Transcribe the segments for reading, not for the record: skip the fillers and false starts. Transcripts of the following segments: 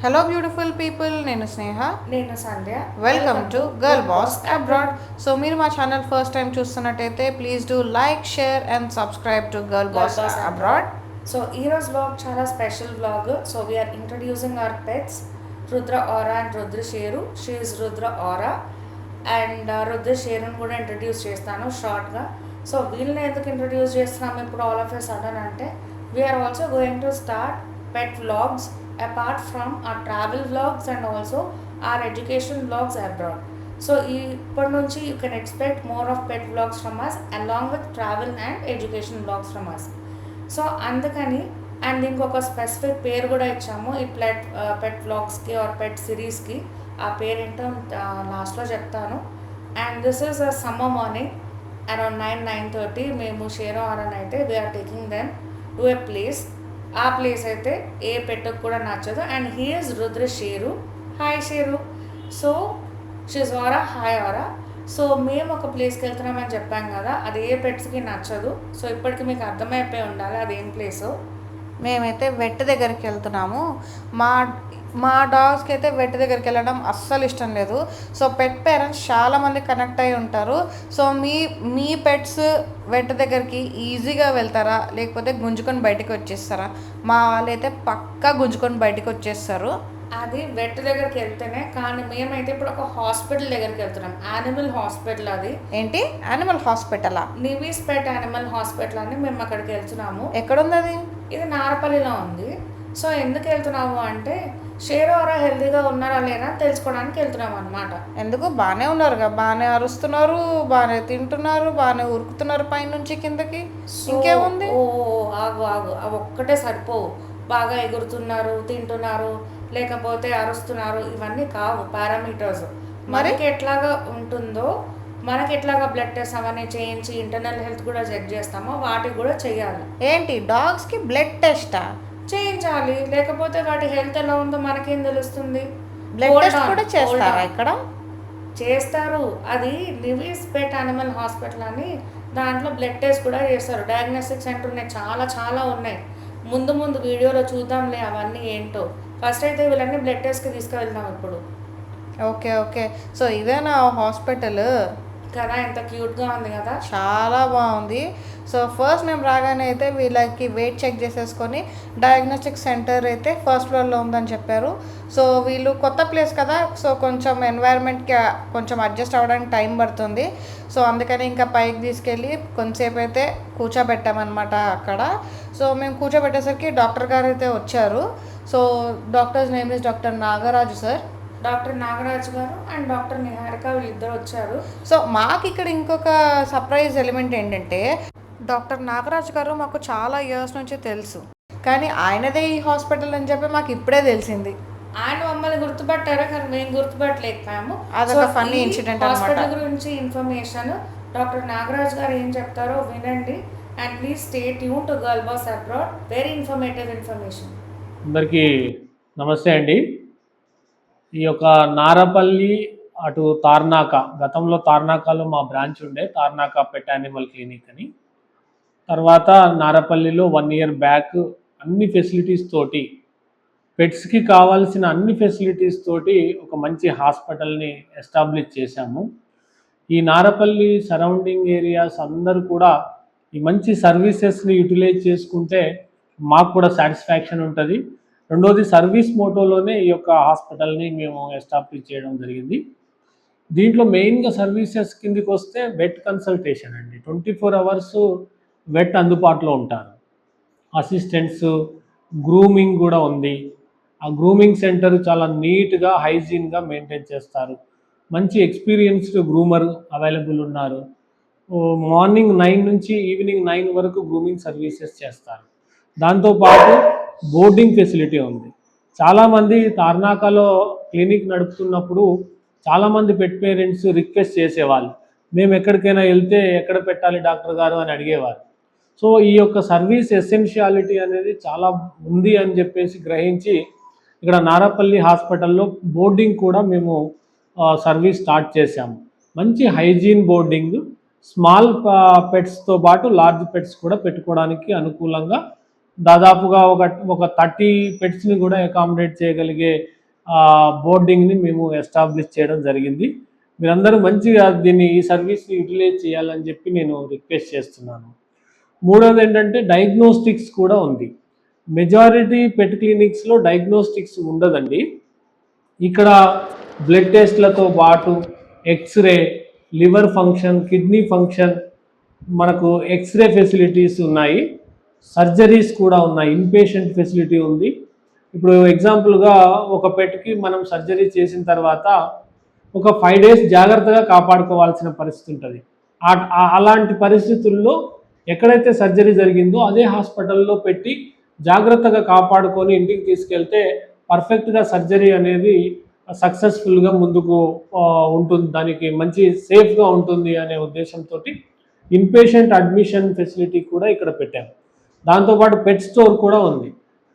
Hello beautiful people, నేను స్నేహ. నేను Sandhya. Welcome to girl boss abroad. So మీరు మా ఛానల్ ఫస్ట్ టైం చూస్తున్నట్టయితే please do like, share and subscribe to girl boss abroad. So ఈరోజు vlog చాలా special vlog. So we are introducing our pets Rudra Aura and Rudra Sheru. She is Rudra Aura and Rudra షేరుని కూడా introduce చేస్తాను షార్ట్గా. So వీళ్ళని ఎందుకు ఇంట్రడ్యూస్ చేస్తున్నాము ఇప్పుడు ఆల్ ఆఫ్ ఎ సడన్ అంటే we are also going to start pet vlogs apart from our travel vlogs and also our education vlogs abroad. So ఇప్పటి నుంచి you can expect more of pet vlogs from us along with travel and education vlogs from us. So అందుకని and ఇంకొక specific పేరు కూడా ఇచ్చాము ఈ పెట్ వ్లాగ్స్కి are పెట్ సిరీస్కి. ఆ పేరు ఏంటో లాస్ట్లో చెప్తాను. And this is a summer morning around 9-9:30 మేము షేరో ఆరన్ అయితే we are taking them to a place. ఆ ప్లేస్ అయితే ఏ పెట్టుకు కూడా నచ్చదు. And he is Rudra Sheru. Hi Sheru. So she's Aara, hi Aara. So మేము ఒక ప్లేస్కి వెళ్తున్నామని చెప్పాం కదా, అది ఏ పెట్స్కి నచ్చదు. సో ఇప్పటికి మీకు అర్థమైపోయి ఉండాలి అదేం ప్లేసో. మేమైతే వెట్ దగ్గరికి వెళ్తున్నాము. మా మా డాగ్స్కి అయితే వెట్ దగ్గరికి వెళ్ళడం అస్సలు ఇష్టం లేదు. సో పెట్ పేరెంట్స్ చాలామంది కనెక్ట్ అయి ఉంటారు. సో మీ పెట్స్ వెట్ దగ్గరికి ఈజీగా వెళ్తారా, లేకపోతే గుంజుకొని బయటకు వచ్చేస్తారా? మా వాళ్ళైతే పక్కా గుంజుకొని బయటకు వచ్చేస్తారు. అది వెట్ దగ్గరికి వెళ్తేనే. కానీ మేమైతే ఇప్పుడు ఒక హాస్పిటల్ దగ్గరికి వెళ్తున్నాం, యానిమల్ హాస్పిటల్. అది ఏంటి యానిమల్ హాస్పిటలా? నివీస్ పెట్ యానిమల్ హాస్పిటల్ అని మేము అక్కడికి వెళ్తున్నాము. ఎక్కడుంది అది? ఇది నారపల్లిలో ఉంది. సో ఎందుకు వెళ్తున్నాము అంటే షేరో ఆరా హెల్తీగా ఉన్నారా లేరా తెలుసుకోవడానికి వెళ్తున్నాము అనమాట. ఎందుకు? బాగానే ఉన్నారుగా, బాగానే అరుస్తున్నారు, బాగానే తింటున్నారు, బాగానే ఉరుకుతున్నారు పైనుంచి కిందకి. ఇంకేముంది? ఓ ఆగు ఆగు, అవి ఒక్కటే సరిపోవు. బాగా ఎగురుతున్నారు, తింటున్నారు, లేకపోతే అరుస్తున్నారు, ఇవన్నీ కావు పారామీటర్స్. మనకి ఎట్లాగా ఉంటుందో, మనకి ఎట్లాగా బ్లడ్ టెస్ట్ అవన్నీ చేయించి ఇంటర్నల్ హెల్త్ కూడా చెక్ చేస్తామో వాటికి కూడా చేయాలి. ఏంటి డాగ్స్కి బ్లడ్ టెస్టా? చేయించాలి, లేకపోతే వాటి హెల్త్ ఎలా ఉందో మనకేం తెలుస్తుంది? బ్లడ్ టెస్ట్ కూడా చేస్తారా ఇక్కడ? చేస్తారు. అది నివీస్ పెట్ యానిమల్ హాస్పిటల్ అని, దాంట్లో బ్లడ్ టెస్ట్ కూడా చేస్తారు. డయాగ్నోస్టిక్ సెంటర్ ఉన్నాయి, చాలా చాలా ఉన్నాయి. ముందు ముందు వీడియోలో చూద్దాంలే అవన్నీ ఏంటో. ఫస్ట్ అయితే వీళ్ళన్నీ బ్లడ్ టెస్ట్కి తీసుకువెళ్దాం ఇప్పుడు. Okay okay. సో ఇదేనా హాస్పిటల్? కదా, ఎంత క్యూట్గా ఉంది కదా. చాలా బాగుంది. సో ఫస్ట్ మేము రాగానే అయితే వీళ్ళకి వెయిట్ చెక్ చేసేసుకొని డయాగ్నోస్టిక్ సెంటర్ అయితే ఫస్ట్ ఫ్లోర్లో ఉందని చెప్పారు. సో వీళ్ళు కొత్త ప్లేస్ కదా, సో కొంచెం ఎన్వైర్న్మెంట్కి కొంచెం అడ్జస్ట్ అవ్వడానికి టైం పడుతుంది. సో అందుకని ఇంకా పైకి తీసుకెళ్ళి కొంతసేపు అయితే కూర్చోబెట్టామన్నమాట అక్కడ. సో మేము కూర్చోబెట్టేసరికి డాక్టర్ గారు అయితే వచ్చారు. So doctors name is doctor Nagaraju sir. Doctor Nagaraju గారు అండ్ డాక్టర్ నిహారిక వీళ్ళిద్దరు వచ్చారు. సో మాకు ఇక్కడ ఇంకొక సర్ప్రైజ్ ఎలిమెంట్ ఏంటంటే, డాక్టర్ నాగరాజు గారు మాకు చాలా ఇయర్స్ నుంచి తెలుసు, కానీ ఆయనదే ఈ హాస్పిటల్ అని చెప్పి మాకు ఇప్పుడే తెలిసింది. ఆయన మమ్మల్ని గుర్తుపట్టారా, కానీ మేము గుర్తుపట్టలేకపోయాము. అదొక ఫన్నీ ఇన్సిడెంట్ అన్నమాట. హాస్పిటల్ గురించి ఇన్ఫర్మేషన్ డాక్టర్ నాగరాజు గారు ఏం చెప్తారో వినండి. And please stay tune to girl boss abroad. Very informative information. అందరికీ నమస్తే అండి. ఈ యొక్క నారపల్లి అటు తార్నాక, గతంలో తార్నాకలో మా బ్రాంచ్ ఉండే, తార్నాక పెట్ యానిమల్ క్లినిక్ అని. తర్వాత నారపల్లిలో 1 year బ్యాక్ అన్ని ఫెసిలిటీస్ తోటి, పెట్స్కి కావాల్సిన అన్ని ఫెసిలిటీస్ తోటి ఒక మంచి హాస్పిటల్ని ఎస్టాబ్లిష్ చేశాము. ఈ నారపల్లి సరౌండింగ్ ఏరియాస్ అందరూ కూడా ఈ మంచి సర్వీసెస్ని యూటిలైజ్ చేసుకుంటే మాకు కూడా సాటిస్ఫాక్షన్ ఉంటుంది. రెండోది, సర్వీస్ మోటోలోనే ఈ యొక్క హాస్పిటల్ని మేము ఎస్టాబ్లిష్ చేయడం జరిగింది. దీంట్లో మెయిన్గా సర్వీసెస్ కిందికి వస్తే వెట్ కన్సల్టేషన్ అండి. 24 hours వెట్ అందుబాటులో ఉంటారు. అసిస్టెంట్స్, గ్రూమింగ్ కూడా ఉంది. ఆ గ్రూమింగ్ సెంటర్ చాలా నీట్గా, హైజీన్గా మెయింటైన్ చేస్తారు. మంచి ఎక్స్పీరియన్స్డ్ గ్రూమర్ అవైలబుల్ ఉన్నారు. మార్నింగ్ 9 నుంచి ఈవినింగ్ 9 వరకు గ్రూమింగ్ సర్వీసెస్ చేస్తారు. దాంతోపాటు బోర్డింగ్ ఫెసిలిటీ ఉంది. చాలామంది తార్నాకలో క్లినిక్ నడుపుతున్నప్పుడు చాలామంది పెట్ పేరెంట్స్ రిక్వెస్ట్ చేసేవాళ్ళు, మేము ఎక్కడికైనా వెళ్తే ఎక్కడ పెట్టాలి డాక్టర్ గారు అని అడిగేవారు. సో ఈ యొక్క సర్వీస్ ఎసెన్షియాలిటీ అనేది చాలా ఉంది అని చెప్పేసి గ్రహించి ఇక్కడ నారపల్లి హాస్పిటల్లో బోర్డింగ్ కూడా మేము సర్వీస్ స్టార్ట్ చేశాము. మంచి హైజీన్ బోర్డింగ్, స్మాల్ పెట్స్తో పాటు లార్జ్ పెట్స్ కూడా పెట్టుకోవడానికి అనుకూలంగా దాదాపుగా ఒక 30 పెట్స్ని కూడా అకామిడేట్ చేయగలిగే బోర్డింగ్ని మేము ఎస్టాబ్లిష్ చేయడం జరిగింది. మీరందరూ మంచిగా ఈ సర్వీస్ని యూటిలైజ్ చేయాలని చెప్పి నేను రిక్వెస్ట్ చేస్తున్నాను. మూడోది ఏంటంటే డయాగ్నోస్టిక్స్ కూడా ఉంది. మెజారిటీ పెట్ క్లినిక్స్లో డయాగ్నోస్టిక్స్ ఉండదండి. ఇక్కడ బ్లడ్ టెస్ట్లతో పాటు X-ray, liver function, kidney function, మనకు ఎక్స్రే ఫెసిలిటీస్ ఉన్నాయి, సర్జరీస్ కూడా ఉన్నాయి, ఇన్పేషెంట్ ఫెసిలిటీ ఉంది. ఇప్పుడు ఎగ్జాంపుల్గా ఒక పెట్కి మనం సర్జరీ చేసిన తర్వాత ఒక 5 days జాగ్రత్తగా కాపాడుకోవాల్సిన పరిస్థితి ఉంటుంది. అలాంటి పరిస్థితుల్లో ఎక్కడైతే సర్జరీ జరిగిందో అదే హాస్పిటల్లో పెట్టి జాగ్రత్తగా కాపాడుకొని ఇంటికి తీసుకెళ్తే పర్ఫెక్ట్గా సర్జరీ అనేది సక్సెస్ఫుల్గా ముందుకు ఉంటుంది, దానికి మంచి సేఫ్గా ఉంటుంది అనే ఉద్దేశంతో ఇన్పేషెంట్ అడ్మిషన్ ఫెసిలిటీ కూడా ఇక్కడ పెట్టాము. దాంతోపాటు పెట్ స్టోర్ కూడా ఉంది.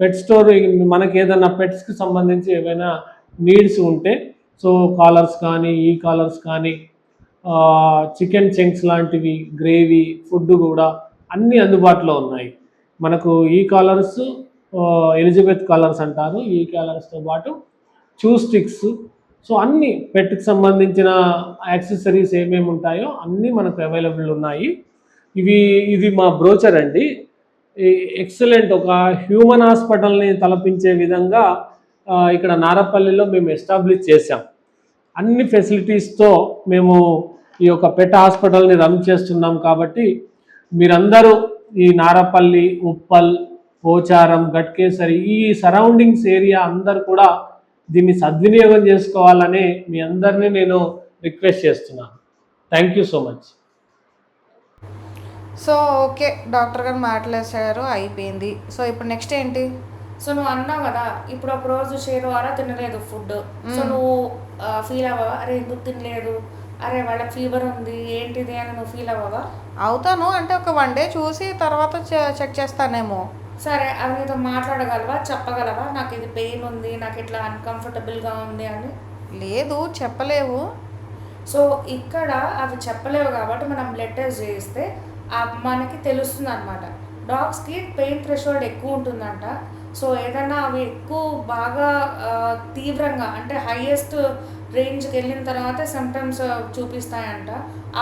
పెట్ స్టోర్ మనకి ఏదైనా పెట్స్కి సంబంధించి ఏవైనా నీడ్స్ ఉంటే, సో కాలర్స్ కానీ, ఈ కాలర్స్ కానీ, చికెన్ చంక్స్ లాంటివి, గ్రేవీ, ఫుడ్ కూడా అన్నీ అందుబాటులో ఉన్నాయి. మనకు ఈ కాలర్స్, ఎలిజబెత్ కాలర్స్ అంటారు, ఈ కాలర్స్తో పాటు చూ స్టిక్స్, సో అన్ని పెట్కి సంబంధించిన యాక్సెసరీస్ ఏమేమి ఉంటాయో అన్నీ మనకు అవైలబుల్ ఉన్నాయి. ఇది మా బ్రోచర్ అండి. ఎక్సలెంట్, ఒక హ్యూమన్ హాస్పిటల్ని తలపించే విధంగా ఇక్కడ నారపల్లిలో మేము ఎస్టాబ్లిష్ చేసాం. అన్ని ఫెసిలిటీస్తో మేము ఈ యొక్క పెట్ హాస్పిటల్ని రన్ చేస్తున్నాం. కాబట్టి మీరందరూ ఈ నారపల్లి, ఉప్పల్, పోచారం, గట్కేసరి ఈ సరౌండింగ్స్ ఏరియా అందరు కూడా దీన్ని సద్వినియోగం చేసుకోవాలని మీ అందరినీ నేను రిక్వెస్ట్ చేస్తున్నాను. Thank you so much. So okay, doctor గారు మాట్లాడేసారు, అయిపోయింది. సో ఇప్పుడు నెక్స్ట్ ఏంటి? సో నువ్వు అన్నావు కదా, ఇప్పుడు ఒక రోజు షేరు వారా తినలేదు ఫుడ్, సో నువ్వు ఫీల్ అవ్వవా? అరే ఎందుకు తినలేదు, అరే వాళ్ళకి ఫీవర్ ఉంది ఏంటిది అని నువ్వు ఫీల్ అవ్వవా? అవుతాను, అంటే ఒక 1 day చూసి తర్వాత చెక్ చేస్తానేమో. సరే, అవి నీతో మాట్లాడగలవా, చెప్పగలవా నాకు ఇది పెయిన్ ఉంది, నాకు ఇట్లా అన్కంఫర్టబుల్గా ఉంది అని? లేదు, చెప్పలేవు. సో ఇక్కడ అవి చెప్పలేవు కాబట్టి మనం బ్లడ్ టెస్ట్ చేయిస్తే మనకి తెలుస్తుంది అనమాట. డాగ్స్కి పెయిన్ థ్రెషోల్డ్ ఎక్కువ ఉంటుందంట. సో ఏదైనా అవి ఎక్కువ బాగా తీవ్రంగా అంటే హైయెస్ట్ రేంజ్కి వెళ్ళిన తర్వాత సిమ్టమ్స్ చూపిస్తాయంట.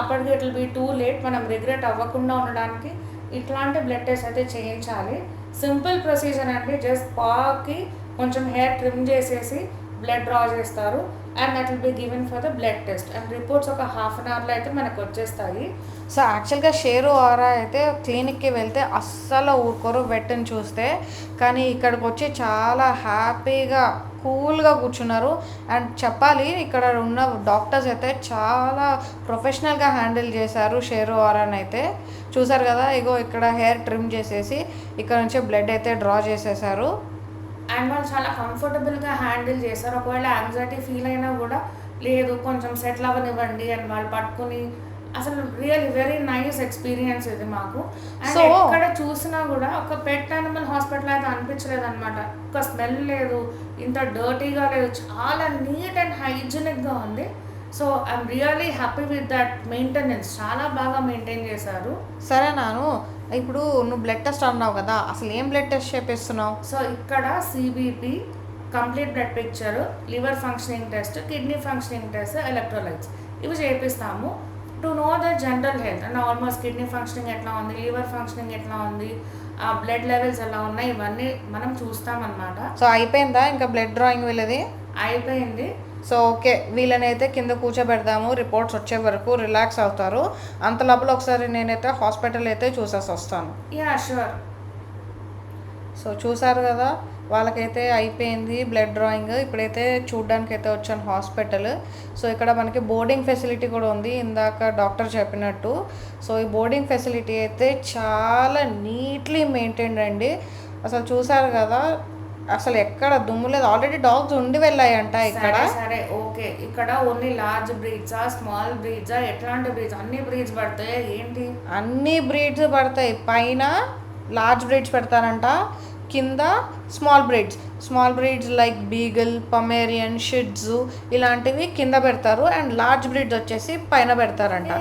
అప్పటికి it will be too late. మనం రిగ్రెట్ అవ్వకుండా ఉండడానికి ఇట్లాంటి బ్లడ్ టెస్ట్ అయితే చేయించాలి. సింపుల్ ప్రొసీజర్ అండి, జస్ట్ పాకి కొంచెం హెయిర్ ట్రిమ్ చేసేసి బ్లడ్ డ్రా చేస్తారు and that will be given for the blood test and reports ఒక 1/2 hourలో అయితే మనకు వచ్చేస్తాయి. సో యాక్చువల్గా షేరు ఆరా అయితే క్లినిక్కి వెళ్తే అస్సలు ఊరుకోరు వెట్ని చూస్తే, కానీ ఇక్కడికి వచ్చి చాలా హ్యాపీగా కూల్గా కూర్చున్నారు. అండ్ చెప్పాలి, ఇక్కడ ఉన్న డాక్టర్స్ అయితే చాలా ప్రొఫెషనల్గా హ్యాండిల్ చేశారు షేరు ఆరాని అయితే. చూసారు కదా, ఇగో ఇక్కడ హెయిర్ ట్రిమ్ చేసేసి ఇక్కడ నుంచి బ్లడ్ అయితే డ్రా చేసేసారు. అండ్ వాళ్ళు చాలా కంఫర్టబుల్గా హ్యాండిల్ చేస్తారు. ఒకవేళ యాంగ్జైటీ ఫీల్ అయినా కూడా లేదు కొంచెం సెటిల్ అవ్వనివ్వండి అని వాళ్ళు పట్టుకుని, అసలు రియల్లీ వెరీ నైస్ ఎక్స్పీరియన్స్ ఇది మాకు. అండ్ ఎక్కడ చూసినా కూడా ఒక పెట్ యానిమల్ హాస్పిటల్ అయితే అనిపించలేదు అనమాట. ఒక స్మెల్ లేదు, ఇంత డర్టీగా లేదు, చాలా నీట్ అండ్ హైజీనిక్గా ఉంది. So I'm really happy with that maintenance, చాలా బాగా మెయింటైన్ చేశారు. సరే నాను, ఇప్పుడు నువ్వు బ్లడ్ టెస్ట్ అన్నావు కదా, అసలు ఏం బ్లడ్ టెస్ట్ చేపిస్తున్నావు? సో ఇక్కడ CBP, complete blood picture, liver functioning test, kidney functioning test, electrolytes ఇవి చేపిస్తాము to know the general health. అంటే ఆల్మోస్ట్ కిడ్నీ ఫంక్షనింగ్ ఎట్లా ఉంది, లివర్ ఫంక్షనింగ్ ఎట్లా ఉంది, ఆ బ్లడ్ లెవెల్స్ ఎలా ఉన్నాయి, ఇవన్నీ మనం చూస్తామన్నమాట. సో అయిపోయిందా ఇంకా బ్లడ్ డ్రాయింగ్ వీళ్ళది? అయిపోయింది. సో ఓకే, వీళ్ళని అయితే కింద కూర్చోబెడదాము, రిపోర్ట్స్ వచ్చే వరకు రిలాక్స్ అవుతారు. అంత లోపల ఒకసారి నేనైతే హాస్పిటల్ అయితే చూసేసి వస్తాను. Yeah sure. సో చూసారు కదా, వాళ్ళకైతే అయిపోయింది బ్లడ్ డ్రాయింగ్. ఇప్పుడైతే చూడ్డానికి అయితే వచ్చాను హాస్పిటల్. సో ఇక్కడ మనకి బోర్డింగ్ ఫెసిలిటీ కూడా ఉంది, ఇందాక డాక్టర్ చెప్పినట్టు. సో ఈ బోర్డింగ్ ఫెసిలిటీ అయితే చాలా నీట్లీ మెయింటైన్డ్ అండి. అసలు చూసారు కదా, అసలు ఎక్కడ దుమ్ము లేదు. ఆల్రెడీ డాగ్స్ ఉండి వెళ్ళాయంట ఇక్కడ. సరే ఓకే, ఇక్కడ ఓన్లీ లార్జ్ బ్రీడ్సా, స్మాల్ బ్రీడ్సా, ఎట్లాంటి బ్రీడ్స్? అన్ని బ్రీడ్స్ పడతాయి ఏంటి? అన్ని బ్రీడ్స్ పడతాయి. పైన లార్జ్ బ్రీడ్స్ పెడతారంట, కింద small breeds like beagle, Pomeranian, shih tzu ఇలాంటివి కింద పెడతారు. అండ్ లార్జ్ బ్రీడ్స్ వచ్చేసి పైన పెడతారంట.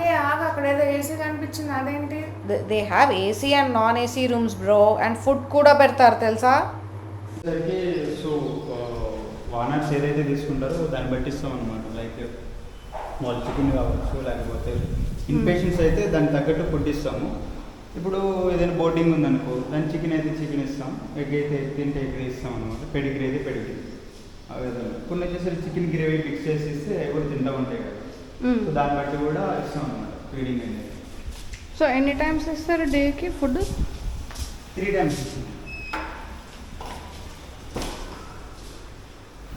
అక్కడ ఏదో ఏసీ కనిపించింది, అదేంటి? They have AC and non AC rooms bro. And food కూడా పెడతారు తెలుసా? సో వానట్స్ ఏదైతే తీసుకుంటారో దాన్ని బట్టి ఇస్తాం అనమాట. లైక్ వాళ్ళు చికెన్ కావచ్చు, లేకపోతే ఇన్పేషెంట్స్ అయితే దానికి తగ్గట్టు ఫుడ్ ఇస్తాము. ఇప్పుడు ఏదైనా బోటింగ్ ఉందనుకో, దాని చికెన్ అయితే చికెన్ ఇస్తాం, ఎగ్ అయితే తింటే ఎగ్ ఇస్తాం అనమాట. పెడిగ్రీ అయితే పెడిగ్రీ ఆ విధంగా. కొన్ని వచ్చేసరికి చికెన్ గ్రేవీ మిక్స్ చేసి ఇస్తే అవి కూడా తింటూ ఉంటాయి కదా, సో దాన్ని బట్టి కూడా ఇస్తాం అనమాట ఫీడింగ్ అనేది. సో ఎన్ని టైమ్స్ ఇస్తారు డేకి ఫుడ్? 3 times ఇస్తాం.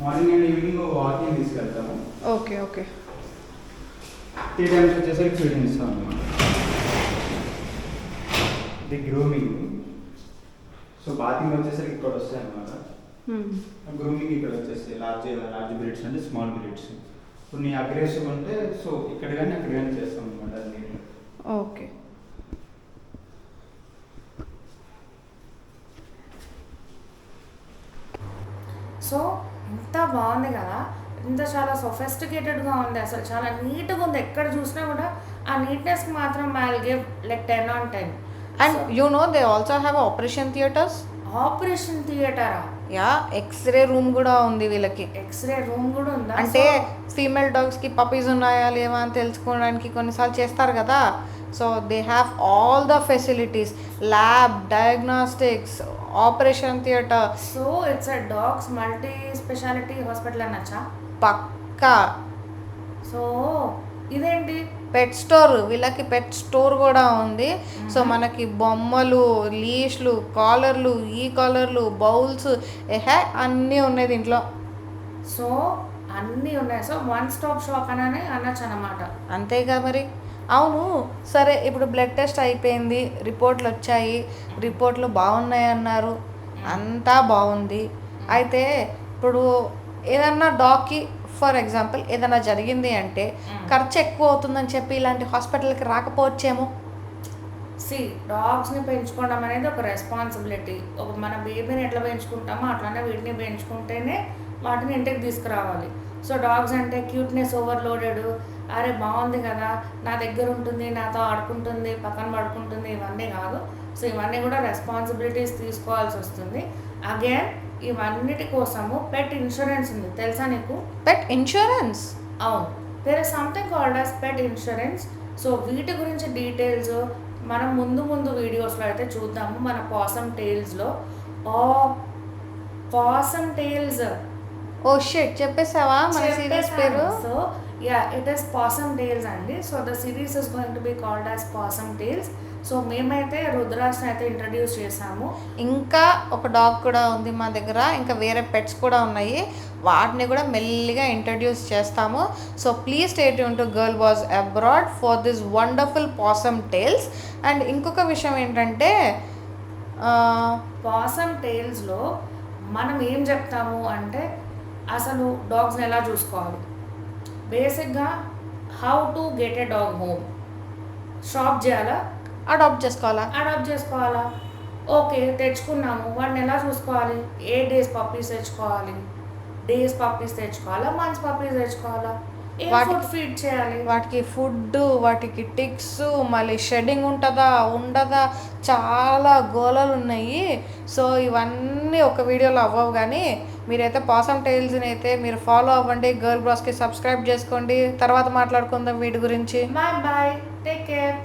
మార్నింగ్ అండ్ ఈవినింగ్ వాకింగ్ తీసుకెళ్తాము. Okay okay. 3 times వచ్చేసరికి ఫీడింగ్ ఇస్తాం అనమాట. ఇది గ్రూమింగ్. సో బాతింగ్ వచ్చేసరికి ఇక్కడ వస్తాయి అనమాట. గ్రూమింగ్ ఇక్కడ వచ్చేస్తాయి లార్జ్ బ్రీడ్స్ అంటే స్మాల్ బ్రీడ్స్. కొన్ని అగ్రెసివ్ ఉంటే సో ఇక్కడ కానీ అక్కడ కానీ చేస్తాం అనమాట. అది ఓకే. సో ఇంత బాగుంది కదా, ఇంత చాలా సొఫెస్టికేటెడ్గా ఉంది, అసలు చాలా నీట్గా ఉంది. ఎక్కడ చూసినా కూడా ఆ నీట్నెస్కి మాత్రం I'll give like 10 on 10. And you know they also have operation theatres. Operation థియేటరా? యా, ఎక్స్రే రూమ్ కూడా ఉంది వీళ్ళకి. ఎక్స్రే రూమ్ కూడా ఉందా? అంటే ఫీమేల్ డాగ్స్కి పప్పీస్ ఉన్నాయా లేవా అని తెలుసుకోవడానికి కొన్నిసార్లు చేస్తారు కదా. So they have all the facilities, lab, diagnostics, operation theatre. So it's a dogs multi speciality hospital అనొచ్చా? పక్కా. సో ఇదేంటి? పెట్ స్టోర్, వీళ్ళకి పెట్ స్టోర్ కూడా ఉంది. సో మనకి బొమ్మలు, లీష్లు, కాలర్లు, ఈ కాలర్లు, బౌల్స్, అన్నీ ఉన్నాయి దీంట్లో. సో అన్నీ ఉన్నాయి. సో వన్ స్టాప్ షాప్ అని అనొచ్చు అన్నమాట. అంతేగా మరి. అవును, సరే ఇప్పుడు బ్లడ్ టెస్ట్ అయిపోయింది, రిపోర్ట్లు వచ్చాయి, రిపోర్ట్లు బాగున్నాయి అన్నారు, అంతా బాగుంది. అయితే ఇప్పుడు ఏదన్నా డాగ్కి ఫర్ ఎగ్జాంపుల్ ఏదైనా జరిగింది అంటే ఖర్చు ఎక్కువ అవుతుందని చెప్పి ఇలాంటి హాస్పిటల్కి రాకపోవచ్చేమో. డాగ్స్ని పెంచుకోవడం అనేది ఒక రెస్పాన్సిబిలిటీ. ఒక మన బేబీని ఎట్లా పెంచుకుంటామో అట్లానే వీటిని పెంచుకుంటేనే వాటిని ఇంటికి తీసుకురావాలి. సో డాగ్స్ అంటే క్యూట్నెస్ ఓవర్లోడెడ్, అరే బాగుంది కదా, నా దగ్గర ఉంటుంది, నాతో ఆడుకుంటుంది, పక్కన పడుకుంటుంది, ఇవన్నీ కాదు. సో ఇవన్నీ కూడా రెస్పాన్సిబిలిటీస్ తీసుకోవాల్సి వస్తుంది. అగైన్ ఇవన్నిటి కోసము పెట్ ఇన్సూరెన్స్ ఉంది, తెలుసా నీకు? Pet insurance? అవును, there is something called as pet insurance. So వీటి గురించి డీటెయిల్స్ మనం ముందు వీడియోస్లో అయితే చూద్దాము. మన పాసమ్ టేల్స్లో పాసమ్ టేల్స్. ఓ షిట్, చెప్పేసావా మన సిరీస్ పేరు? So yeah, it is possum tales అండి. So the series is going to be called as possum tales. So మేమైతే రుద్రాస్ని అయితే ఇంట్రడ్యూస్ చేసాము. ఇంకా ఒక డాగ్ కూడా ఉంది మా దగ్గర, ఇంకా వేరే పెట్స్ కూడా ఉన్నాయి, వాటిని కూడా మెల్లిగా ఇంట్రడ్యూస్ చేస్తాము. So please stay tune to girl boss abroad for this wonderful possum tales. And ఇంకొక విషయం ఏంటంటే పాసమ్ టేల్స్లో మనం ఏం చెప్తాము అంటే అసలు డాగ్స్ని ఎలా చూసుకోవాలి, బేసిక్గా how to get a dog home. Shop చేయాలా, అడాప్ట్ చేసుకోవాలా? ఓకే, తెచ్చుకున్నాము, వాడిని ఎలా చూసుకోవాలి? ఏ డేస్ పప్పీస్ తెచ్చుకోవాలి, మంత్స్ పప్పీస్ తెచ్చుకోవాలా, ఏ ఫుడ్ ఫీడ్ చేయాలి, వాటికి ఫుడ్, వాటికి టిక్స్, మళ్ళీ షెడ్డింగ్ ఉండదా, చాలా గోళాలు ఉన్నాయి. సో ఇవన్నీ ఒక వీడియోలో అవ్వవు, కానీ మీరైతే పాసమ్ టైల్స్ని అయితే మీరు ఫాలో అవ్వండి, గర్ల్ బాస్కి సబ్స్క్రైబ్ చేసుకోండి. తర్వాత మాట్లాడుకుందాం వీటి గురించి. Bye, take care.